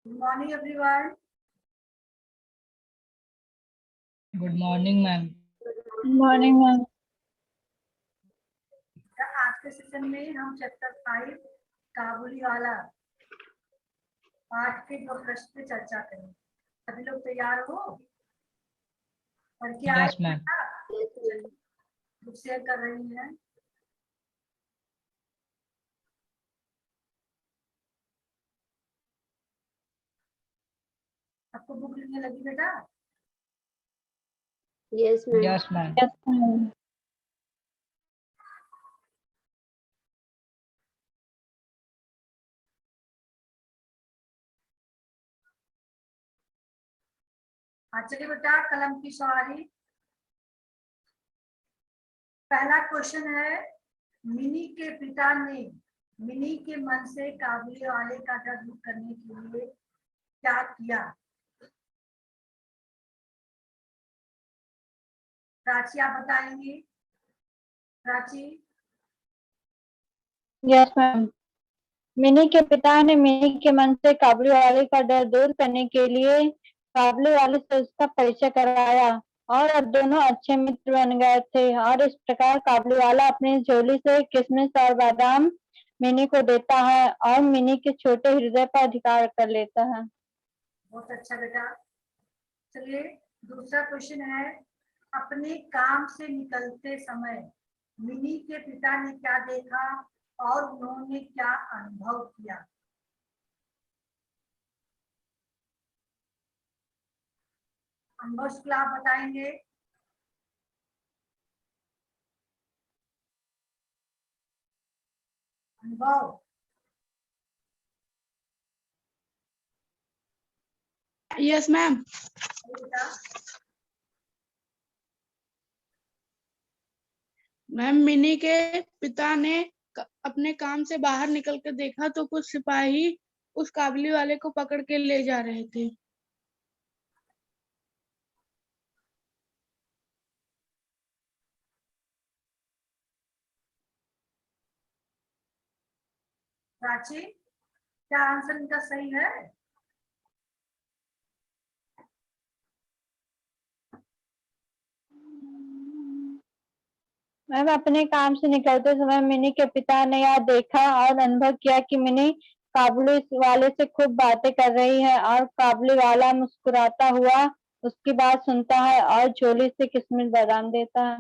Good morning, everyone. Good morning ma'am. Good morning ma'am. आज के session में हम चैप्टर 5 काबुलीवाला पाठ के 2 प्रश्न पे चर्चा करेंगे। सभी लोग तैयार हो? और क्या यस मैम। बुक शेयर कर रही हैं? आपको बुक लिखने लगी बेटा? Yes ma'am. Yes ma'am. Yes ma'am. चलिए बेटा, कलम की सवारी। पहला क्वेश्चन है, मिनी के पिता ने मिनी के मन से काबुलीवाले का डर दूर करने के लिए क्या किया? प्राची आप बताएंगी? प्राची? Yes ma'am. मिनी के पिता ने मिनी के मन से काबुलीवाले का डर दूर करने के लिए काबुलीवाले से उसका परिचय कराया और अब दोनों अच्छे मित्र बन गए थे। और इस प्रकार काबुलीवाला अपनी झोली से किशमिश और बादाम मिनी को देता है और मिनी के छोटे हृदय पर अधिकार कर लेता है। बहुत अच्छा बेटा। चलिए, दूसरा क्वेश्चन है, अपने काम से निकलते समय मिनी के पिता ने क्या देखा और उन्होंने क्या अनुभव किया? अनुभव शुक्ला आप बताएंगे? अनुभव? Yes ma'am. बेटा? मैम, मिनी के पिता ने अपने काम से बाहर निकल कर देखा तो कुछ सिपाही उस काबुली वाले को पकड़ के ले जा रहे थे। प्राची, क्या आंसर इनका सही है? मैम, अपने काम से निकलते समय मिनी के पिता ने यह देखा और अनुभव किया कि मिनी काबुली वाले से खूब बातें कर रही है और काबुली वाला मुस्कुराता हुआ उसकी बात सुनता है और झोली से किशमिश बादाम देता है।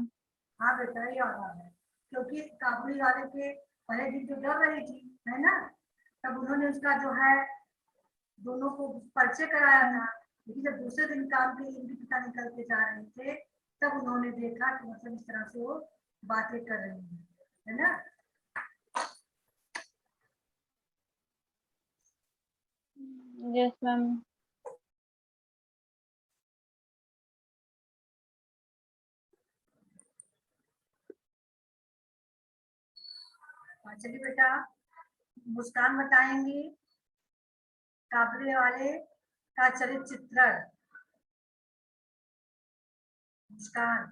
हाँ बेटा, ये आ रहा है, क्योंकि काबुली वाले के पहले दिन तो डर रही थी, है ना? तब उन्होंने उसका जो है दोनों को परिचय कराया था। लेकिन जब दूसरे दिन काम के लिए इनके पिता निकल के जा रहे थे, तब उन्होंने देखा कि मतलब इस तरह से वो बातें कर रही है ना? Yes ma'am. चलिए बेटा, मुस्कान बताएंगी काबुली वाले का चरित्र चित्रण। मुस्कान?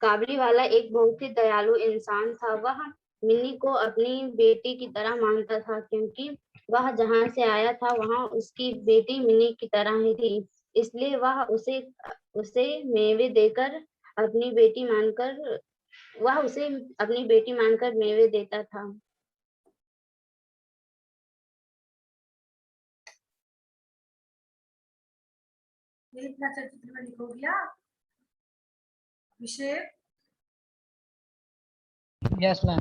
काबुली वाला एक बहुत ही दयालु इंसान था। वह मिनी को अपनी बेटी की तरह मानता था, क्योंकि वह जहाँ से आया था वहाँ उसकी बेटी मिनी की तरह ही थी। इसलिए वह उसे उसे मेवे देकर अपनी बेटी मानकर वह उसे अपनी बेटी मानकर मेवे देता था। ये इतना चरित्र में लिखो गया विषय? Yes ma'am.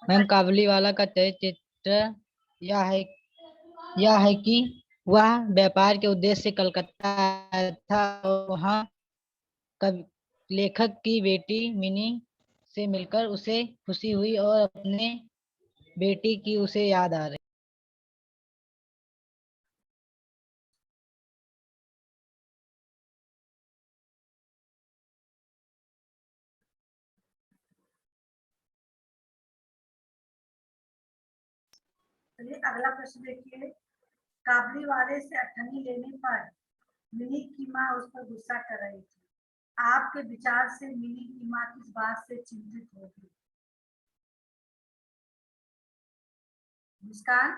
मैम, काबुली वाला का चरित्र यह है कि वह व्यापार के उद्देश्य से कलकत्ता आया था और वहाँ लेखक की बेटी मिनी से मिलकर उसे खुशी हुई और अपने बेटी की उसे याद आ रही। चलिए, अगला प्रश्न देखिए, काबुली वाले से अठन्नी लेने पर मिनी की माँ उस पर गुस्सा कर रही थी। आपके विचार से मिनी की माँ किस बात से चिंतित होगी? मुस्कान?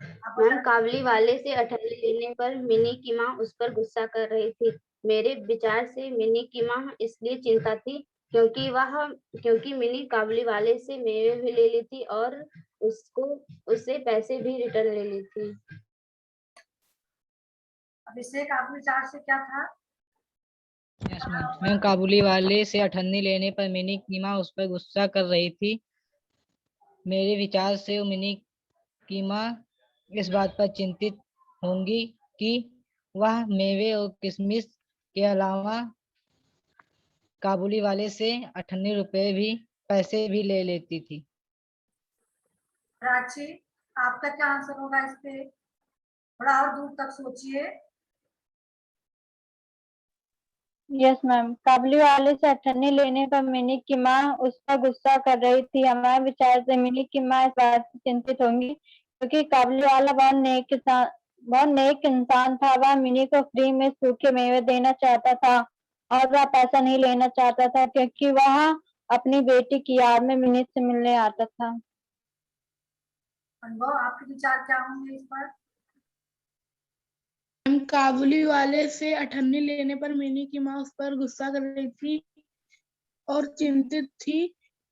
अब मैम बता- काबली वाले से अठन्नी लेने पर मिनी की माँ उस पर गुस्सा कर रही थी। मेरे विचार से मिनी की माँ इसलिए चिंता थी क्योंकि मिनी काबली वाले से मेवे भी ले ली थी और उससे पैसे भी रिटर्न ले ली थी। अभिषेक आपके विचार से क्या था? यस मैम काबुली वाले से अठन्नी लेने पर मिनी की माँ उस पर गुस्सा कर रही थी। मेरे विचार से मिनी की माँ इस बात पर चिंतित होंगी कि वह मेवे और किशमिश के अलावा काबुली वाले से 98 रुपए भी पैसे भी ले लेती थी। प्राची, आपका क्या आंसर होगा इस पे? थोड़ा और दूर तक सोचिए। यस मैम, काबली वाले से अठन्नी लेने पर मिनी की माँ उस पर गुस्सा कर रही थी। हमारे विचार से मिनी की माँ इस बात से चिंतित होंगी क्योंकि काबली वाला बहुत नेक इंसान था। वह मिनी को फ्री में सूखे मेवे देना चाहता था और वह पैसा नहीं लेना चाहता था क्योंकि वह अपनी बेटी की याद में मिनी से मिलने आता था। अनुभव, आपके विचार क्या होंगे इस पर? मैम काबुली वाले से अठन्नी लेने पर मिनी की माँ उस पर गुस्सा कर रही थी और चिंतित थी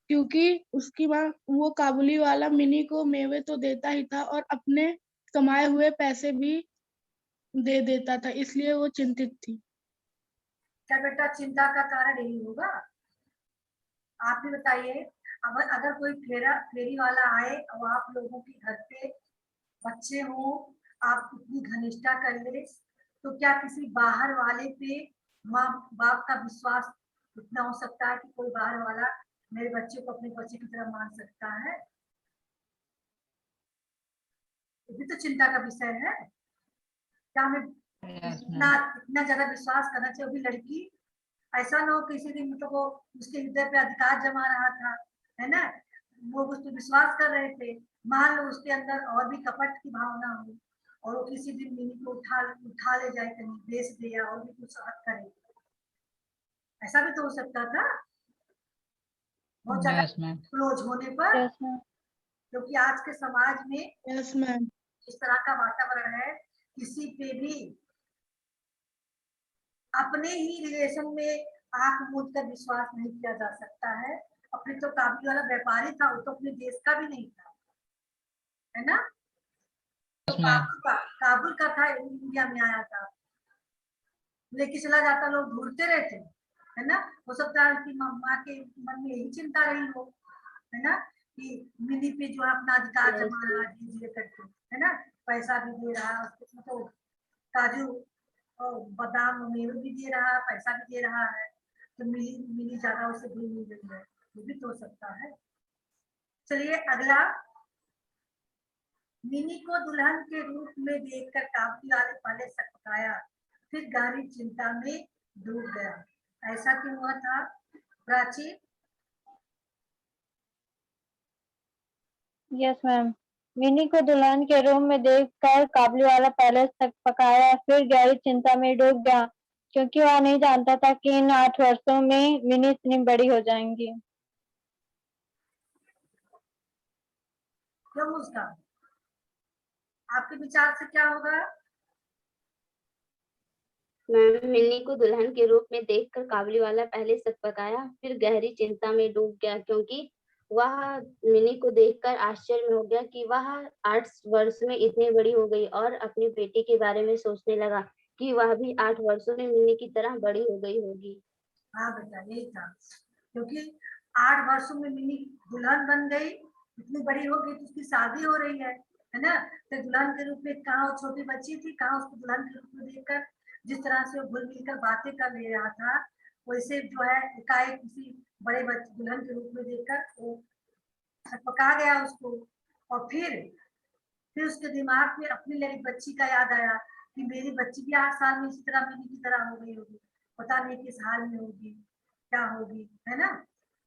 क्योंकि उसकी माँ वो काबुली वाला मिनी को मेवे तो देता ही था और अपने कमाए हुए पैसे भी दे देता था, इसलिए वो चिंतित थी। क्या बेटा चिंता का कारण यही होगा? आप भी बताइए। अब अगर कोई फेरी वाला आए और आप लोगों के घर पे बच्चे हो, आप इतनी घनिष्ठता कर ले, तो क्या किसी बाहर वाले पे माँ बाप का विश्वास इतना हो सकता है कि कोई बाहर वाला मेरे बच्चे को अपने बच्चे की तरह मान सकता है? ये भी तो चिंता का विषय है। क्या हमें यस इतना मैम। इतना ज्यादा विश्वास करना चाहिए? वो भी लड़की, ऐसा ना हो किसी दिन मतलब वो उसके हृदय पे अधिकार जमा रहा था, है ना, वो उस पर विश्वास कर रहे थे, मान लो उसके अंदर और भी कपट की भावना हो और वो किसी दिन मिनी को उठा ले जाए, कहीं बेच दे या और भी कुछ हद करे। ऐसा भी तो हो सकता था बहुत ज्यादा यस मैम। क्लोज होने पर। Yes ma'am. क्योंकि आज के समाज में यस मैम। इस तरह का वातावरण है, किसी पे भी अपने ही रिलेशन में आंख मूंद कर विश्वास नहीं किया जा सकता है। अपने तो काबुल वाला व्यापारी था, वो तो अपने देश का भी नहीं था, है ना। तो यस मैम। काबुल का था, इंडिया में आया था, लेके चला जाता, लोग ढूंढते रहते, है ना। हो सकता है कि माँ के मन में यही चिंता रही हो, है ना, कि मिनी पे जो है अपना अधिकार जमा रहा है धीरे धीरे करके, है ना, पैसा भी दे रहा है उसको, तो काजू और बादाम मेवे भी दे रहा है, पैसा भी दे रहा है, तो मिली मिली ज्यादा उसे भी मिल रही है, ये भी तो हो सकता है। चलिए अगला। मिनी को दुल्हन के रूप में देखकर काबुली वाले पहले सकपकाया, फिर गहरी चिंता में डूब गया। ऐसा क्यों हुआ था प्राची? यस मैम, मिनी को दुल्हन के रूप में देखकर काबुली वाला पहले तक पकाया, फिर गहरी चिंता में डूब गया क्योंकि वह नहीं जानता था कि इन 8 वर्षों में मिनी इतनी बड़ी हो जाएंगी। क्यों उसका? आपके विचार से क्या होगा? मैम मिनी को दुल्हन के रूप में देखकर काबुली वाला पहले सकपकाया, फिर गहरी चिंता में डूब गया क्योंकि वह मिनी को देखकर आश्चर्य में हो गया कि वह 8 वर्ष में इतनी बड़ी हो गई और अपनी बेटी के बारे में सोचने लगा कि वह भी 8 वर्षों में मिनी की तरह बड़ी हो गई होगी। हाँ बेटा, यही था, क्योंकि 8 वर्षों में मिनी दुल्हन बन गई, इतनी बड़ी हो गई, तो उसकी शादी हो रही है ना। तो दुल्हन के रूप में कहाँ वो छोटी बच्ची थी, कहाँ उसको दुल्हन के रूप में देखकर जिस तरह से वो घुल मिलकर बातें कर ले रहा था, वैसे जो है एकाएक किसी बड़े बच्चे दुल्हन के रूप में देखकर वो पका गया उसको। और फिर उसके दिमाग में अपनी लड़ी बच्ची का याद आया कि मेरी बच्ची भी 8 साल में इसी तरह मिनी की तरह हो गई होगी, पता नहीं किस हाल में होगी, क्या होगी, है ना।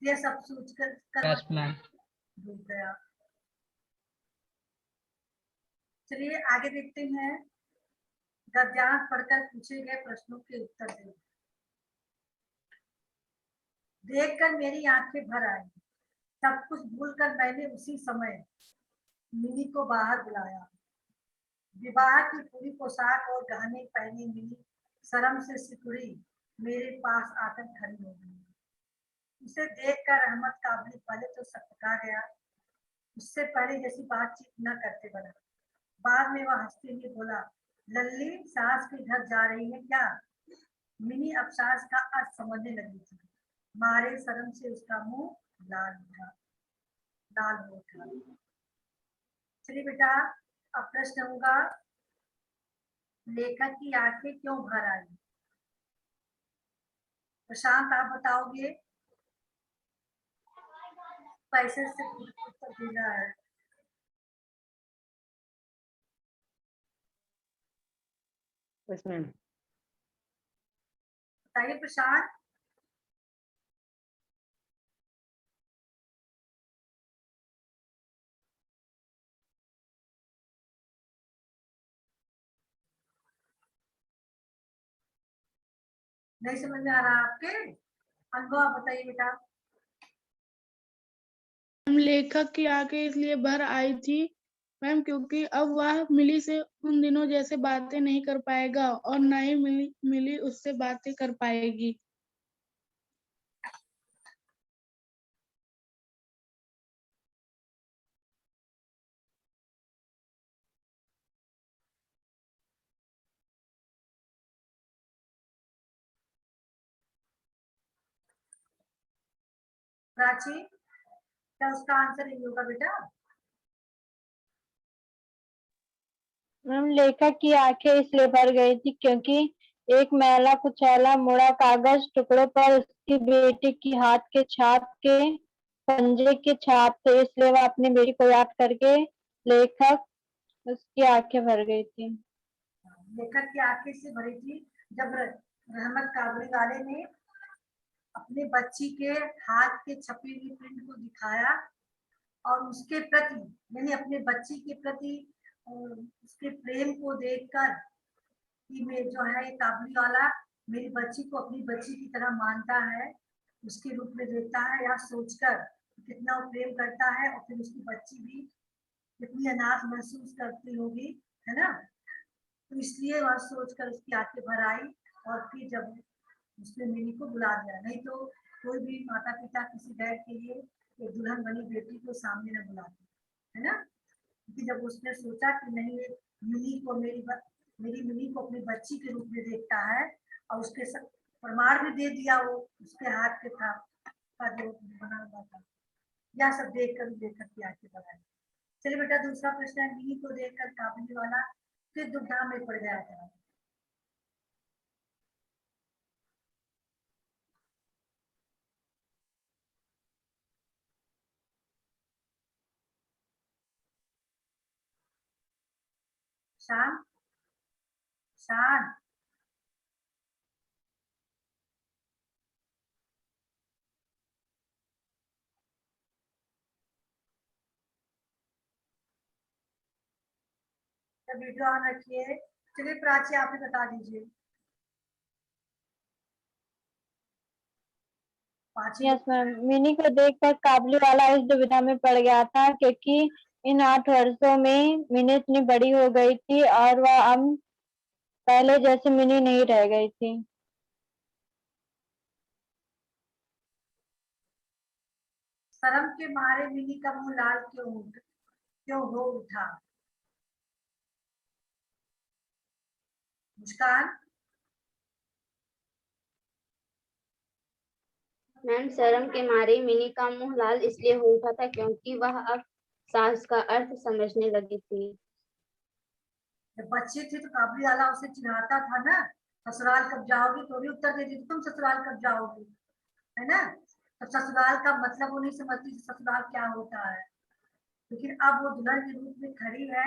ये सब सोच कर यस मैम। डूब गया। चलिए आगे देखते हैं। गद्यांश पढ़कर पूछे गए प्रश्नों के उत्तर दें। देखकर मेरी आंखें भर आई, सब कुछ भूलकर मैंने उसी समय मिनी को बाहर बुलाया। विवाह की पूरी पोशाक और गहने पहने मिनी शर्म से सिकुड़ी मेरे पास आकर खड़ी हो गई। उसे देखकर अहमद काबली पहले तो सकपका गया, उससे पहले जैसी बातचीत न करते बना। बाद में वह हंसते हुए बोला, लल्ली सास के घर जा रही है क्या? मिनी अब सास का अर्थ समझने लगी थी। मारे शर्म से उसका मुंह लाल हो उठा। चलिए बेटा, अब प्रश्न होगा, लेखक की आंखें क्यों भर आई? प्रशांत आप बताओगे? पैसे से उत्तर देना है। Yes ma'am. बताइए प्रशांत। नहीं समझ में आ रहा आपके? अनुभव आप बताइए बेटा। लेखक की आंखें इसलिए भर आई थी मैम क्योंकि अब वह मिली से उन दिनों जैसे बातें नहीं कर पाएगा और न ही मिली उससे बातें कर पाएगी। प्राची, क्या उसका आंसर यही होगा बेटा? मैम लेखक की आंखें इसलिए भर गई थी क्योंकि एक मैला कुचैला मुड़ा कागज टुकड़ों पर उसकी बेटी की हाथ के छाप के पंजे के छाप थे, इसलिए वह अपनी बेटी को याद करके लेखक उसकी आंखें भर गई थी। लेखक की आंखें से भरी थी जब रहमत काबुली वाले ने अपने बच्ची के हाथ के छपी हुई प्रिंट को दिखाया और उसके प्रति, यानी अपने बच्ची के प्रति उसके प्रेम को देखकर कि मैं जो है काबुली वाला मेरी बच्ची को अपनी बच्ची की तरह मानता है, उसके रूप में देखता है, या सोचकर कितना वो प्रेम करता है और फिर उसकी बच्ची भी कितनी अनाथ महसूस करती होगी, है ना? तो इसलिए वह सोचकर उसकी आंखें भर आई और फिर जब उसने मिनी को बुला दिया। नहीं तो कोई भी माता पिता किसी गैर के लिए एक दुल्हन बनी बेटी को सामने न बुलाते, है ना? क्योंकि जब उसने सोचा कि नहीं, मिनी को मेरी मिनी को अपनी बच्ची के रूप में देखता है और उसके प्रमाण भी दे दिया, वो उसके हाथ के था का जो बना हुआ था, यह सब देखकर लेखक की आंखें भर आई। चलिए बेटा, दूसरा प्रश्न है, मिनी को देखकर काबुली वाला किस दुविधा में पड़ गया था? शान, शान, वीडियो ऑन रखिए। चलिए प्राची, आप ही बता दीजिए। यस मैम, मिनी को देखकर काबुली वाला इस दुविधा में पड़ गया था क्योंकि इन 8 वर्षों में मिनी इतनी बड़ी हो गई थी और वह अब पहले जैसे मिनी नहीं रह गई थी। शर्म के मारे मिनी का मुंह लाल क्यों हो उठा? मुस्कान। मैम शर्म के मारे मिनी का मुंह लाल इसलिए हो उठा था क्योंकि वह अब सास का अर्थ समझने लगी थी। जब बच्चे थे तो काबुली वाला उसे चिढ़ाता था ना, ससुराल कब जाओगी, तो भी उत्तर देती थी, तुम ससुराल कब जाओगी, है ना? तो ससुराल का मतलब वो नहीं समझती ससुराल क्या होता है। लेकिन अब वो दुल्हन के रूप में खड़ी है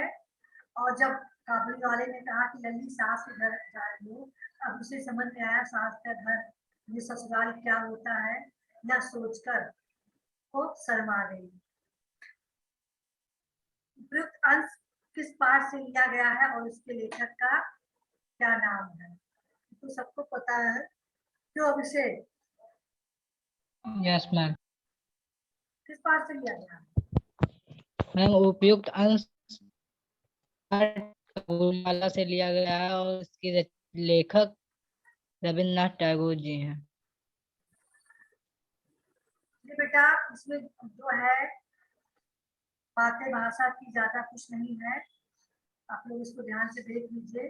और जब काबुली वाले ने कहा कि लल्ली सास के घर जा रही हो, अब उसे समझ में आया सास का घर, ये ससुराल क्या होता है, यह सोचकर वो शर्मा गई। उपयुक्त अंश किस पाठ से लिया गया है और इसके लेखक का क्या नाम है? तो सबको पता है, क्यों अभिषेक? Yes ma'am. किस पाठ से लिया गया? मैम उपयुक्त अंश काबुलीवाला से लिया गया है और इसके लेखक रविन्द्रनाथ टैगोर जी हैं। ये बेटा इसमें जो है बातें भाषा की ज्यादा कुछ नहीं है, आप लोग इसको ध्यान से देख लीजिए।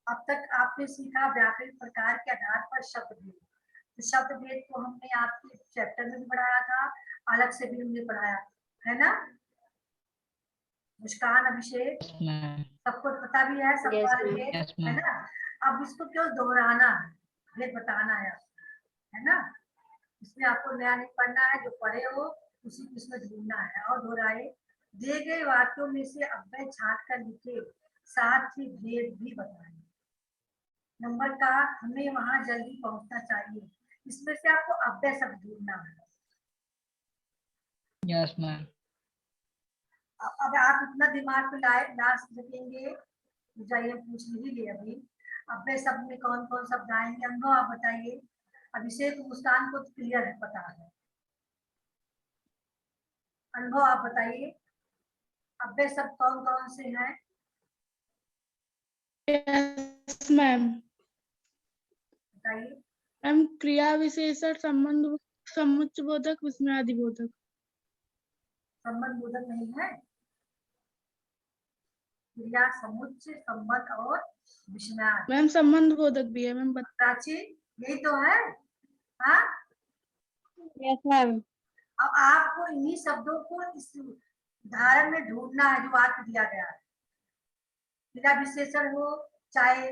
अब तक आपने सीखा व्याकरण प्रकार के आधार पर शब्द भेद। तो शब्द भेद को हमने आपके चैप्टर में भी पढ़ाया था, अलग से भी हमने पढ़ाया है ना। मुस्कान, अभिषेक, Yes, ma'am. सबको पता भी है, सब Yes, बारे ma'am. भेद Yes, है ma'am. ना। अब इसको क्यों दोहराना है, भेद बताना है ना। इसमें आपको नया नहीं पढ़ना है, जो पढ़े हो उसी को इसमें ढूंढना है और दोहराए। दिए गए वाक्यों में से अव्यय छांट कर लिखे, साथ ही भेद भी बताए। नंबर का हमें वहां जल्दी पहुंचना चाहिए, इसमें से आपको अव्यय शब्द ढूंढना है। Yes, ma'am. अब आप इतना दिमाग पे ला सकेंगे, जाइए पूछ लीजिए अभी। अव्यय शब्द में कौन कौन शब्द आएंगे, अनुभव आप बताइए। अभिषेक, मुस्कान को क्लियर है, पता है। अनुभव आप बताइए, अव्यय शब्द कौन कौन से हैं। Yes ma'am. बताइए। मैम क्रिया विशेषण संबंध समुच्चय बोधक विस्मयादि बोधक। संबंध बोधक नहीं है, क्रिया, समुच्चय, संबंध और विस्मयादि। मैम संबंध बोधक भी है मैम। प्राची, यही तो है। हाँ, यस मैम। अब आपको इन्हीं शब्दों को इस उदाहरण में ढूंढना है जो वाक्य दिया गया है। क्रिया विशेषण हो, चाहे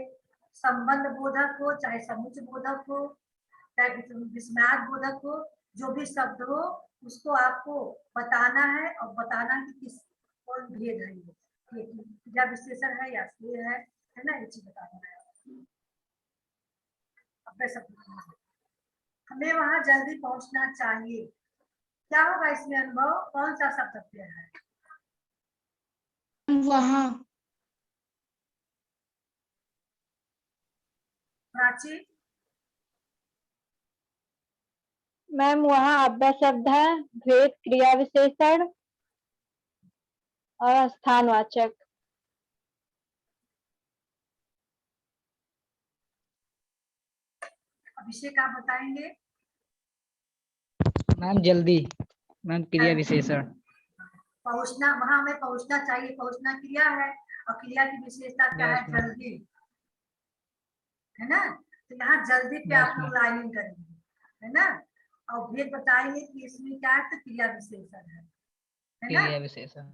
संबंध बोधक हो, चाहे समुच्चय बोधक हो, चाहे विस्मयादि बोधक हो, जो भी शब्द हो उसको आपको बताना है और बताना है कि किस कौन भेद है, ये क्रिया विशेषण है या क्रिय है ना, ये चीज बताना है। अब शब्द हमें वहां जल्दी पहुंचना चाहिए, क्या होगा इसमें अनुभव, कौन सा शब्द अव्यय है। वहाँ। प्राची, मैम वहाँ अव्यय शब्द है, भेद क्रिया विशेषण और स्थानवाचक। अभिषेक आप बताएंगे। मैम जल्दी, मैम क्रिया विशेषण। पहुंचना, वहां हमें पहुंचना चाहिए, पहुंचना क्रिया है और क्रिया की विशेषता क्या है, Yes, ma'am. जल्दी, है ना। तो यहाँ जल्दी पे Yes, आप लोग ma'am. लाइनिंग करेंगे, है ना। और भेद बताएंगे कि इसमें क्या है, तो क्रिया विशेषण है ना। क्रिया विशेषण।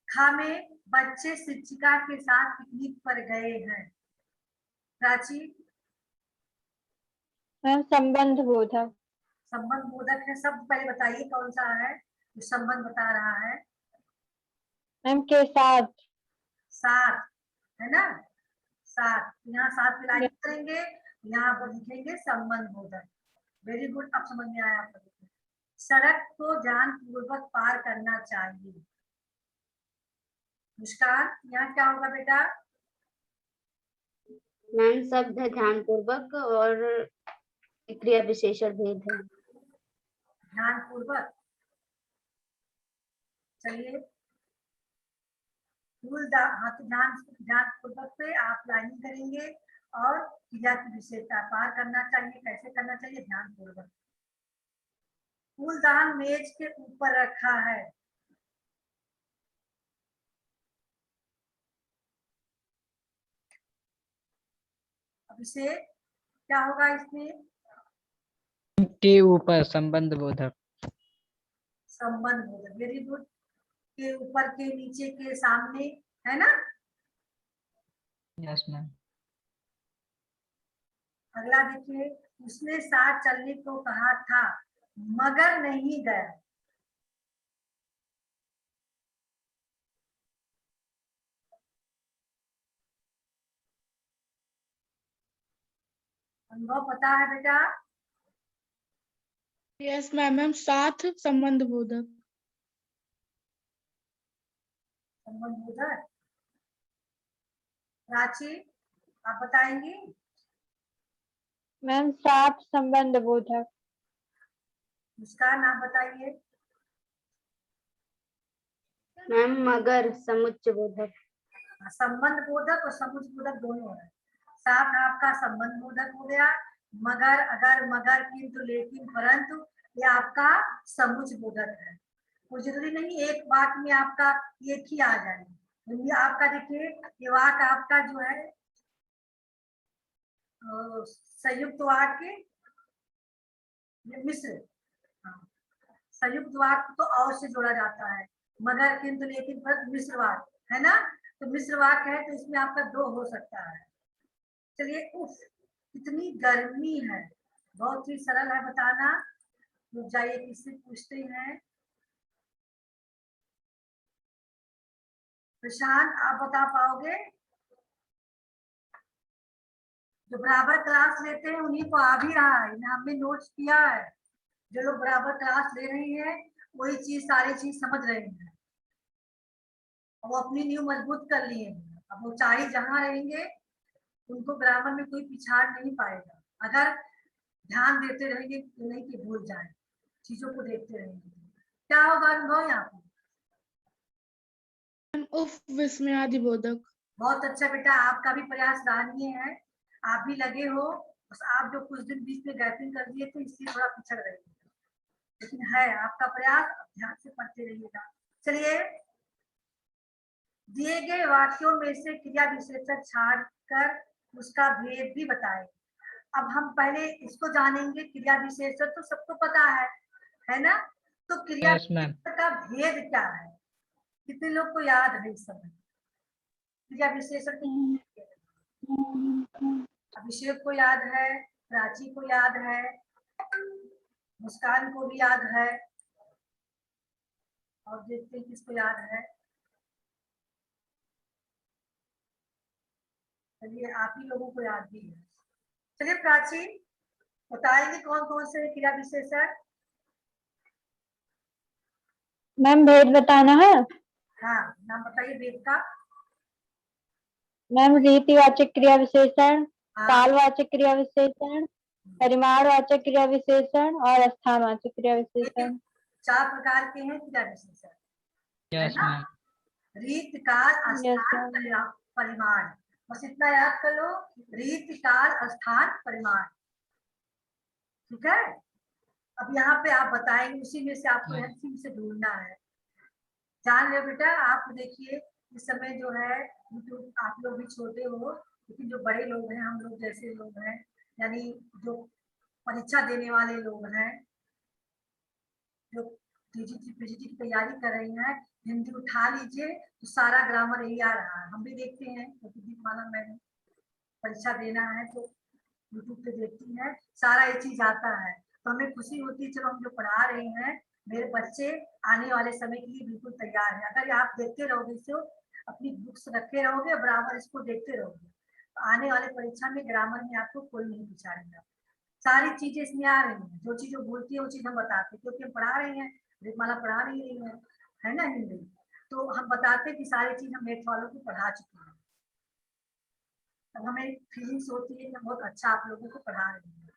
खा में बच्चे शिक्षिका के साथ पिकनिक पर गए हैं। प्राची, मैम संबंध बोधक। संबंध बोधक है, शब्द पहले बताइए कौन सा है जो संबंध बता रहा है। मैम के साथ। साथ, है ना, साथ। यहाँ साथ में लाइन करेंगे, यहाँ पर लिखेंगे संबंध बोधक। वेरी गुड, अब समझ में आया आपको। सड़क को ध्यान पूर्वक पार करना चाहिए। मुस्कान, यहाँ क्या होगा बेटा। मैम शब्द है ध्यान पूर्वक और क्रिया विशेषण भेद है। ध्यान पूर्वक, चलिए। हाँ, तो ध्यान ध्यान पूर्वक पे आप लाइनिंग करेंगे और क्रिया की विशेषता पार करना चाहिए। कैसे करना चाहिए, ध्यान पूर्वक। फूलदान मेज के ऊपर रखा है। अब इसे क्या होगा, इसमें के ऊपर संबंध बोधक। संबंध बोधक, वेरी गुड। के ऊपर, के नीचे, के सामने, है ना। Yes ma'am. अगला देखिए, उसने साथ चलने को कहा था मगर नहीं गया। अनुभव पता है बेटा। Yes ma'am. मैम साथ संबंध बोधक। संबंध बोधक। प्राची, आप बताएंगी। मैम साथ संबंध बोधक। मुस्कान, आप बताइए। मैम मगर समुच्चय बोधक। संबंध बोधक और समुच्चय बोधक दोनों है। साथ आपका संबंध बोधक हो गया, मगर, अगर, मगर, किंतु, लेकिन, परंतु, ये आपका समुच्चय बोधक है। वो जरूरी नहीं एक बात में आपका एक ही आ जाए। ये आपका देखिए, ये वाक्य आपका जो है संयुक्त वाक्य, ये मिश्र, हाँ, संयुक्त वाक्य तो और से जोड़ा जाता है, मगर, किंतु, लेकिन, परंतु मिश्र वाक्य है ना। तो मिश्र वाक्य है तो इसमें आपका दो हो सकता है। चलिए, उफ, कितनी गर्मी है, बहुत ही सरल है बताना। रुक जाइए, किससे पूछते हैं। प्रशांत, आप बता पाओगे? जो बराबर क्लास लेते हैं उन्हीं को आ भी रहा है, हमने नोट्स किया है। जो लोग बराबर क्लास ले रहे हैं वही चीज, सारी चीज समझ रहे हैं, वो अपनी नींव मजबूत कर लिए हैं। अब वो चाहे जहां रहेंगे उनको ग्रामर में कोई पिछाड़ नहीं पाएगा, अगर ध्यान देते रहेंगे, नहीं कि भूल जाए, चीजों को देखते रहेंगे। क्या होगा अनुभव यहाँ पे? उफ विस्मयादि बोधक। बहुत अच्छा बेटा, आपका भी प्रयास सराहनीय है, आप भी लगे हो। बस आप जो कुछ दिन बीच में गैपिंग कर दिए थे इसलिए थोड़ा पिछड़ रहे थे, लेकिन है आपका प्रयास, ध्यान से पढ़ते रहिएगा। चलिए, दिए गए वाक्यों में से क्रिया विशेषण छाड़ कर उसका भेद भी बताएं। अब हम पहले इसको जानेंगे, क्रिया विशेषण तो सबको पता है ना। तो क्रिया Yes, ma'am. विशेषण का भेद क्या है, कितने लोग को याद है इस समय? क्रिया विशेषण अभिषेक को याद है, प्राची को याद है, मुस्कान को भी याद है, और देखते हैं किसको याद है। चलिए, आप ही लोगों को याद भी है। चलिए प्राची, बताएंगे कौन कौन से क्रिया विशेषण? मैम भेद बताना है। हाँ, नाम बताइए वेद का। मैम रीतिवाचक क्रिया विशेषण, हाँ, कालवाचक क्रिया विशेषण, परिमाणवाचक क्रिया विशेषण और स्थानवाचक क्रिया विशेषण। 4 प्रकार के हैं क्रिया विशेषण, है Yes, ना। ma'am. रीत, काल, यस स्थान, मैम। परिमाण। बस इतना याद कर लो, रीत, काल, स्थान, परिमाण। ठीक है। अब यहाँ पे आप बताएंगे, उसी में से आपको हेल्पिंग से ढूंढना है। जान लो बेटा, आप देखिए इस समय जो है, आप लोग भी छोटे हो, लेकिन जो बड़े लोग हैं, हम लोग जैसे लोग हैं, यानी जो परीक्षा देने वाले लोग हैं, जो टीजीटी पीजीटी की तैयारी कर रही हैं, हिंदी उठा लीजिए तो सारा ग्रामर यही आ रहा है। हम भी देखते हैं, क्योंकि दीपमाला मैंने परीक्षा देना है तो यूट्यूब पे देखती है, सारा ये चीज आता है, तो हमें खुशी होती है। चलो, हम जो पढ़ा रहे हैं, मेरे बच्चे आने वाले समय के लिए बिल्कुल तैयार है। अगर आप देखते रहोगे, इसको अपनी बुक्स रखे रहोगे, बराबर इसको देखते रहोगे, तो आने वाले परीक्षा में ग्रामर में आपको कोई नहीं पिछाड़ेगा। सारी चीजें इसमें आ रही हैं, जो चीज वो बोलती है वो चीज हम बताते हैं, क्योंकि हम पढ़ा रहे हैं, दीपमाला पढ़ा नहीं रही है ना हिंदी, तो हम बताते हैं कि सारी चीज हम नेट वालों को पढ़ा चुके हैं। तब हमें फीलिंग्स होती है कि बहुत अच्छा आप लोगों को पढ़ा रहे हैं,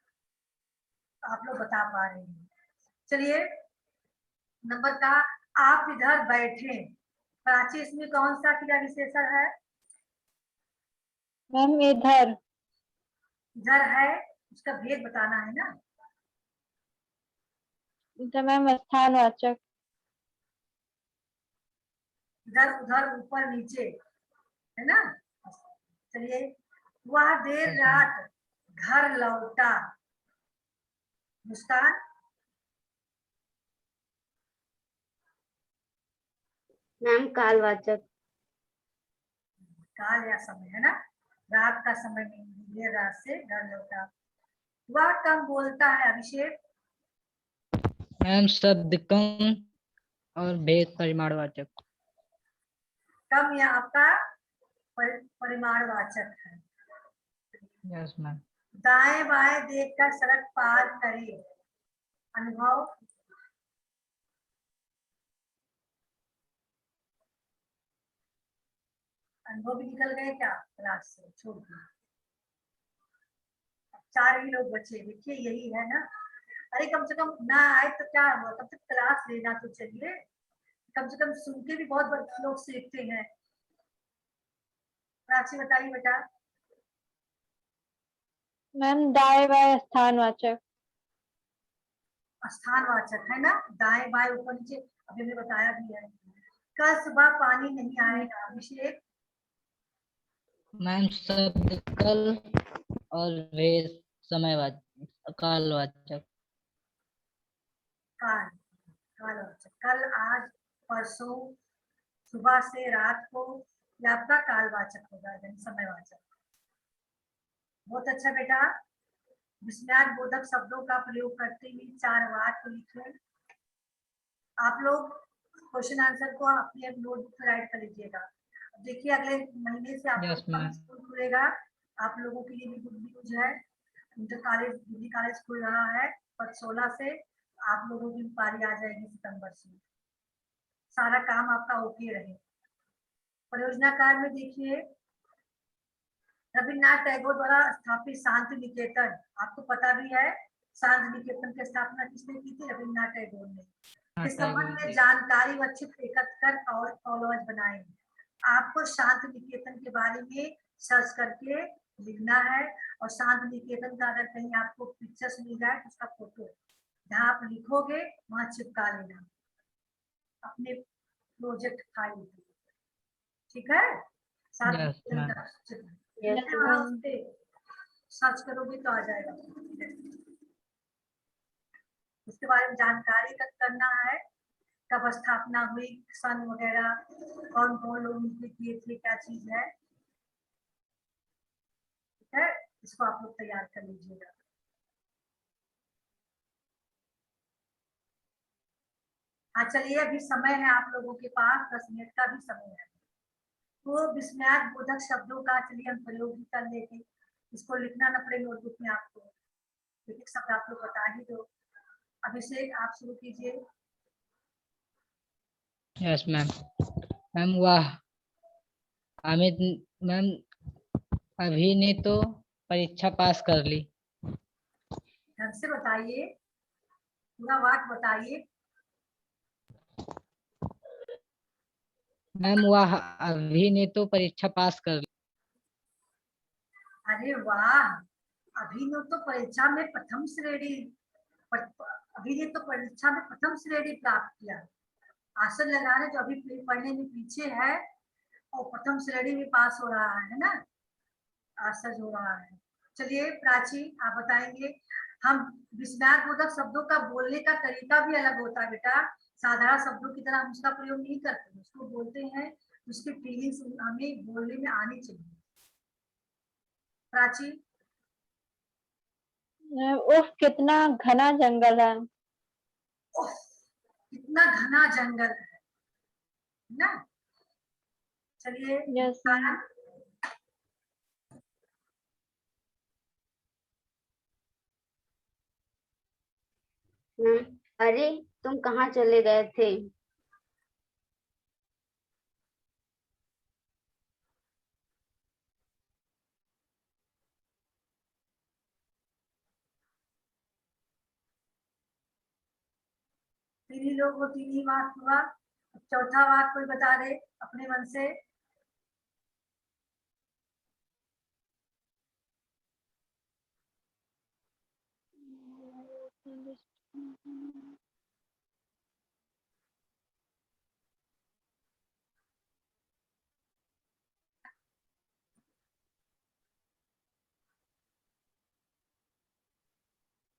तो आप लोग बता पा रहे हैं। चलिए, नंबर का, आप इधर बैठे, प्राची इसमें कौन सा क्रिया विशेषण है? मैम इधर। इधर है, उसका भेद बताना है ना। इधर मैम स्थानवाचक। इधर, उधर, ऊपर, नीचे, है ना। चलिए, वह देर रात घर लौटा। मुस्कान, मैम कालवाचक। काल या समय, है ना, रात का समय में, देर रात से घर लौटा। वह कम बोलता है। अभिषेक, मैम शब्द कम और भेद परिमाणवाचक। कम या आपका परिमाणवाचक है। Yes, ma'am. दाएं बाएं देखकर सड़क पार करे। अनुभव, अनुभव भी निकल गए क्या क्लास से, छोड़ दिया? 4 ही लोग बचे, देखिए यही है ना। अरे कम से कम ना आए तो क्या हुआ, तब तक क्लास लेना तो चाहिए, कम से कम सुन के भी बहुत लोग सीखते हैं। प्राची बताइए बेटा। मैम दाएं बाएं स्थानवाचक। स्थानवाचक है ना, दाएं बाएं ऊपर नीचे, अभी हमने बताया भी है। कल सुबह पानी नहीं आएगा, अभिषेक। मैम शब्द कल और वे समयवाचक कालवाचक। काल कालवाचक, कल, आज, परसों, सुबह से रात को, ये आपका कालवाचक होगा, यानी समयवाचक। बहुत अच्छा बेटा। विस्मयार्थ बोधक शब्दों का प्रयोग करते हुए 4 वाक्य लिखे। आप लोग क्वेश्चन आंसर को अपने नोटबुक में राइट कर लीजिएगा। देखिए अगले महीने से आप Yes, लोग का ma'am. स्कूल खुलेगा। आप लोगों के लिए भी गुड न्यूज है, इंटर कॉलेज, डिग्री कॉलेज खुल रहा है और 16 से आप लोगों की पारी आ जाएगी सितंबर से। सारा काम आपका ओके रहे। परियोजना कार्य में देखिए, रविन्द्रनाथ टैगोर द्वारा स्थापित शांति निकेतन, आपको पता भी है शांति निकेतन की स्थापना किसने की थी? रविन्द्रनाथ टैगोर ने। इस संबंध में जानकारी व चित्र एकत्र कर और कॉलेज बनाए। आपको शांति निकेतन के बारे में सर्च करके लिखना है, और शांति निकेतन का अगर कहीं आपको पिक्चर्स मिल जाए तो उसका फोटो जहाँ आप लिखोगे वहां चिपका लेना अपने प्रोजेक्ट फाइल। ठीक है? शांति Yes, निकेतन ma'am. का चित्र Yes, वहाँ ma'am. उस पे सर्च करोगे तो आ जाएगा। उसके बारे में जानकारी तक करना है, कब स्थापना हुई, सन वगैरह, कौन कौन लोग मिलकर किए थे, क्या चीज है। ठीक है, इसको आप लोग तैयार कर लीजिएगा। हाँ चलिए, अभी समय है आप लोगों के पास, 10 मिनट का भी समय है। तो विस्मयार्थ बोधक शब्दों का चलिए हम प्रयोग भी कर लेते। इसको लिखना न पड़े नोटबुक में आपको, एक शब्द आप लोग बता ही दो। अभिषेक आप शुरू कीजिए। Yes ma'am. मैम वाह, अमित मैम अभी ने तो परीक्षा पास कर ली। ढंग से बताइए, पूरा वाक्य बताइए। मैम वाह, अभी ने तो परीक्षा पास कर ली। अरे वाह, अभी ने तो परीक्षा में प्रथम श्रेणी अभी ने तो परीक्षा में प्रथम श्रेणी प्राप्त किया। आसन लगाने जो अभी पढ़ने में पीछे है और प्रथम श्रेणी में पास हो रहा है ना, आश्चर्य हो रहा है। चलिए प्राची आप बताएंगे। हम विस्मयार्थ बोधक शब्दों का बोलने का तरीका भी अलग होता है बेटा। साधारण शब्दों की तरह हम उसका प्रयोग नहीं करते, उसको बोलते हैं उसकी फीलिंग्स हमें बोलने में आनी चाहिए। प्राची। उफ कितना घना जंगल है। ओह, कितना घना जंगल है ना। चलिए यस मैम। अरे तुम कहाँ चले गए थे? तीन ही लोग हो, तीन ही बात हुआ। चौथा बात कोई बता दे अपने मन से।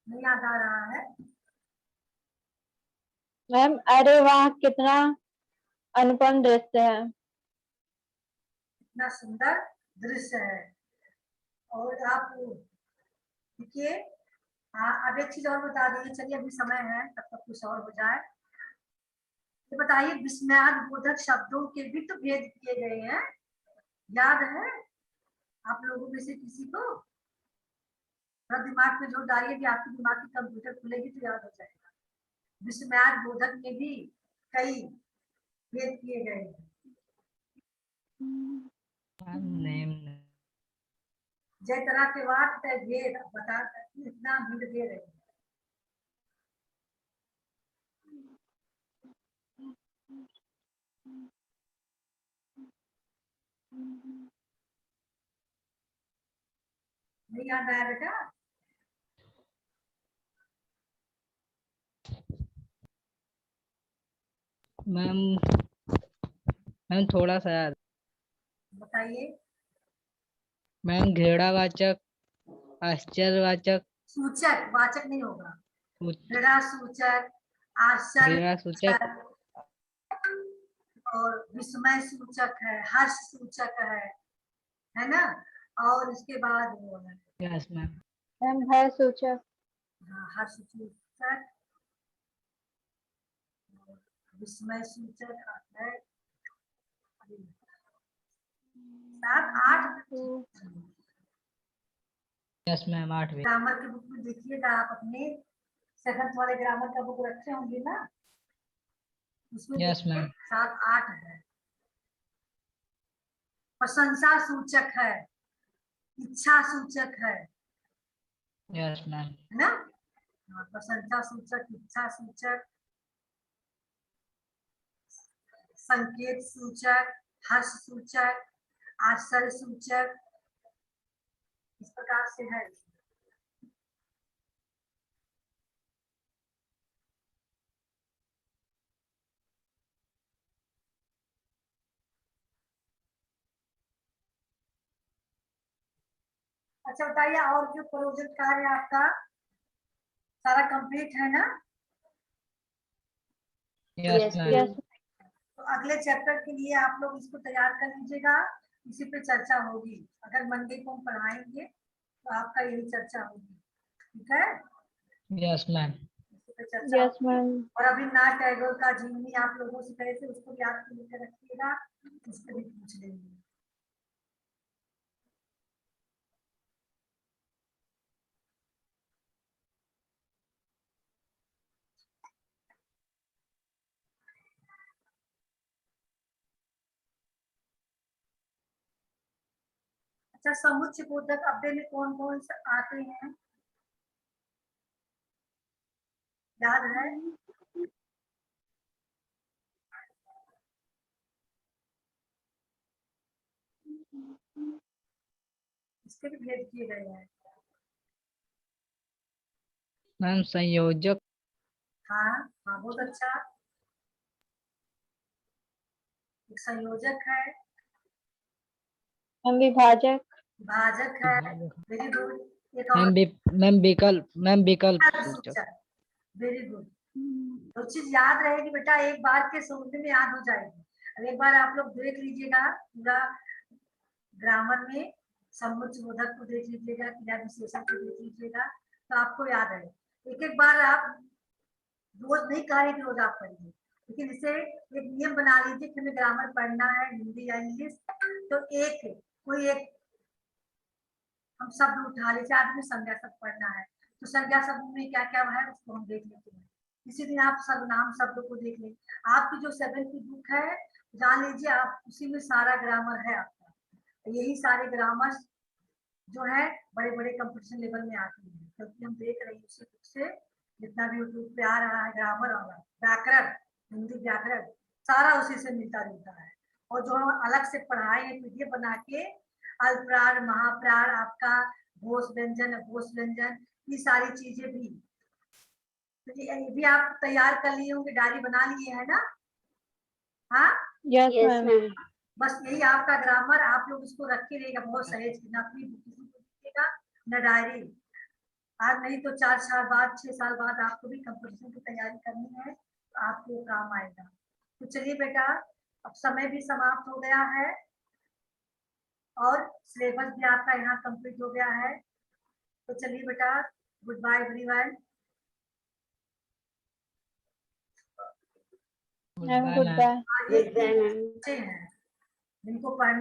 नहीं याद आ रहा है। मैम अरे वाह कितना अनुपम दृश्य है। इतना सुंदर दृश्य है। और आप देखिए, हाँ अब एक चीज और बता दीजिए। चलिए अभी समय है, तब तक कुछ और हो जाए। ये बताइए, विस्मयार्थ बोधक शब्दों के भी तो भेद किए गए हैं, याद है आप लोगों में से किसी को? थोड़ा दिमाग में जोर डालिए कि आपके दिमाग की कंप्यूटर खुलेगी तो याद हो जाएगा। विस्मयार्थ बोधक में भी कई भेद किए गए हैं। नेम जय तरह के वाक तय भेद बता, इतना भेद दे रहे हैं। नहीं याद आया बेटा? मैम मैम थोड़ा सा याद। बताइए। मैम घेरावाचक, आश्चर्यवाचक, सूचक, वाचक नहीं होगा। सूच- घृणा सूचक, आश्चर्य घेरासूचक, सूचक और विस्मय सूचक है, हर्ष सूचक है ना? और इसके बाद वो है यस मैम। मैम है सूचक। हाँ, हर्ष सूचक, विस्मय सूचक है। 7 8 यस मैम 8वीं। ग्रामर की बुक में देखिएगा आप अपने 7th वाले ग्रामर का बुक रखे होंगे ना, उसमें यस देखिए मैम। 7 8 है। प्रशंसा सूचक है, इच्छा सूचक है यस मैम। ना? हाँ, प्रशंसा सूचक, इच्छा सूचक, संकेत सूचक, हर्ष सूचक, आश्चर्य सूचक, इस प्रकार से है। अच्छा बताइए, और जो प्रोजेक्ट कार्य आपका सारा कंप्लीट है ना? Yes Yes, ma'am. ma'am. तो अगले चैप्टर के लिए आप लोग इसको तैयार कर लीजिएगा, इसी पे चर्चा होगी। अगर मंडे को हम पढ़ाएंगे तो आपका यही चर्चा होगी, ठीक है? Yes ma'am. इसी पे चर्चा यस होगी। मैम। और रविन्द्रनाथ टैगोर का जीवनी आप लोगों से कहे थे, उसको भी याद करके रखिएगा, उसको भी पूछ लेंगे। अच्छा, समुच्चय बोधक अव्यय में कौन कौन से आते हैं, याद है? इसके भी भेद किए गए हैं। मैम संयोजक, हाँ हाँ, बहुत अच्छा। एक संयोजक है, मैम विभाजक। विभाजक है, वेरी गुड। एक और मैम विकल्प, मैम विकल्प सूचक। सूचक, वेरी गुड। तो चीज याद रहेगी बेटा, एक बार के सुनने में याद हो जाएगी। अब एक बार आप लोग देख लीजिएगा पूरा ग्रामर में, समुच्चय बोधक को देख लीजिएगा, क्रिया विशेषण को देख लीजिएगा, तो आपको याद है। एक एक बार आप रोज नहीं कह रहे कि रोज आप पढ़िए, लेकिन इसे एक नियम बना लीजिए कि हमें ग्रामर पढ़ना है, हिंदी या इंग्लिश, तो कोई एक हम शब्द उठा लीजिए, आदमी संज्ञा शब्द पढ़ना है, तो संज्ञा शब्द में क्या क्या है उसको हम देख लेते हैं। इसी दिन आप सर्वनाम शब्द को देख लें। आपकी जो 7th की बुक है, जान लीजिए आप उसी में सारा ग्रामर है आपका। यही सारे ग्रामर जो है बड़े बड़े कंपटीशन लेवल में आती है, क्योंकि हम देख रहे हैं उसी बुक से, जितना भी यूट्यूब पे आ रहा है ग्रामर और व्याकरण, हिंदी व्याकरण, सारा उसी से मिलता जुलता है। और जो हम अलग से पढ़ाए हैं पीडीएफ बना के, अल्पप्राण, महाप्राण, आपका घोष व्यंजन, अघोष व्यंजन, ये सारी चीजें भी, तो ये भी आप तैयार कर लिए होंगे, डायरी बना लिए है ना? हाँ, यस Yes, मैम। ma'am. बस यही आपका ग्रामर, आप लोग इसको रख के रहेगा बहुत सहेज के, ना अपनी बुक किसी को दीजिएगा न डायरी। आज नहीं तो 4 साल बाद, 6 साल बाद आपको भी कंपटीशन की तैयारी करनी है, तो आपको काम आएगा। तो चलिए बेटा, अब समय भी समाप्त हो गया है और सिलेबस भी आपका यहाँ कंप्लीट हो गया है। तो चलिए बेटा, goodbye everyone. Ma'am goodbye. Good day, ma'am. बच्चे हैं जिनको पढ़ना